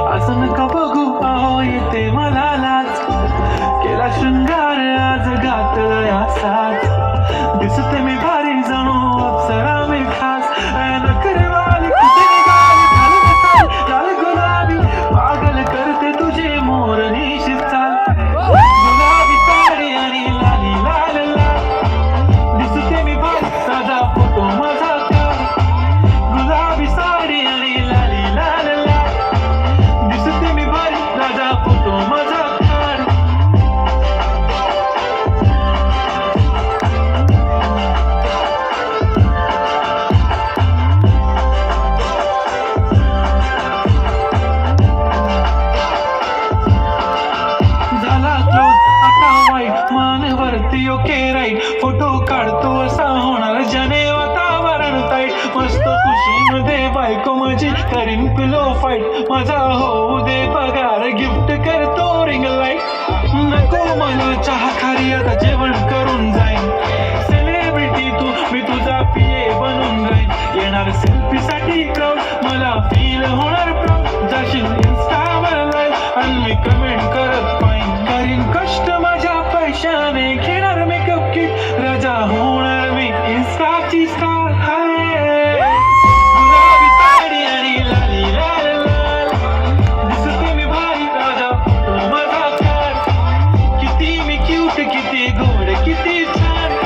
असं नका बघू अहो येते मला लाज केला शृंगार आज गात यासाच दिसते मी भारी जणू अप्सरा मी खास नखरेवाली कुठे निघाली घालून लाल गुलाबी पागल करते तुझे मोर निशित चाल गुलाबी साडी आणि लाली लाल लाल दिसते मी भारी साधा फोटो माझा गुलाबी साडी आणि लाली लाल लाल दिसते मी भारी राजा फोटो माझा काढ झाला क्लोज आता वाईट मानवरती ओके राईट फोटो काढतो असा होणार जने वातावरण ताईट मस्त खुशीमध्ये बायको माझी करीन पिलो फाईट माझा होऊ दे पगार गिफ्ट करतो रिंग लाईट नको मला चहा खारी आता जेवण करून जाईन सेलिब्रिटी तू मी तुझा पिये बनून जाईन येणार सेल्फी साठी क्राऊड मला फील होणार प्राऊड जाशील इन्स्टावर लाईव्ह आणि मी कमेंट करत पाहिन करीन कष्ट माझ्या पैशाने घेणार मेकअप किट राजा होणार मी इन्स्टाची स्टार हाय गुलाबी साडी आणि लाली लाल लाल दिसते मी भारी राजा फोटो माझा काढ किती मी क्यूट किती गोड किती छान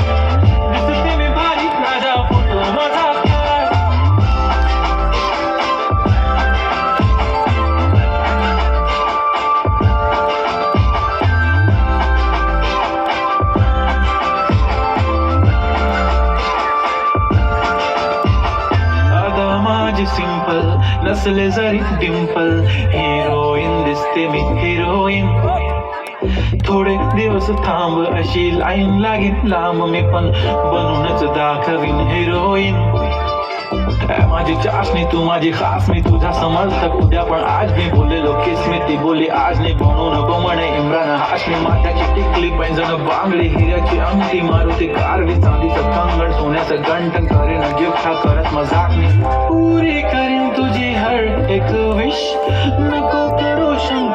दिसते मी भारी राजा फोटो माझा काढ माझी सिंपल नसले जरी डिंपल हिरोईन दिसते मी हिरोईन थोडे दिवस थांब अशी लाईन लागेल लांब मी पण बनूनच दाखवीन हिरोईन माझी चाशनी तू माझी खास मी तुझा समर्थक उद्या पण आज मी बोललेलो किस मी ती बोली आज नाही बनू नको म्हणे इम्रान हाशमी माथ्याची टिकली पैंजण बांगडी हिऱ्याची अंगठी मारुती कारवी चांदीचं कंगण सोन्याचं गंटन करीन गिफ्ट हा करत मजाक मी पुरी करीन तुझी हर एक विश नको करू शंका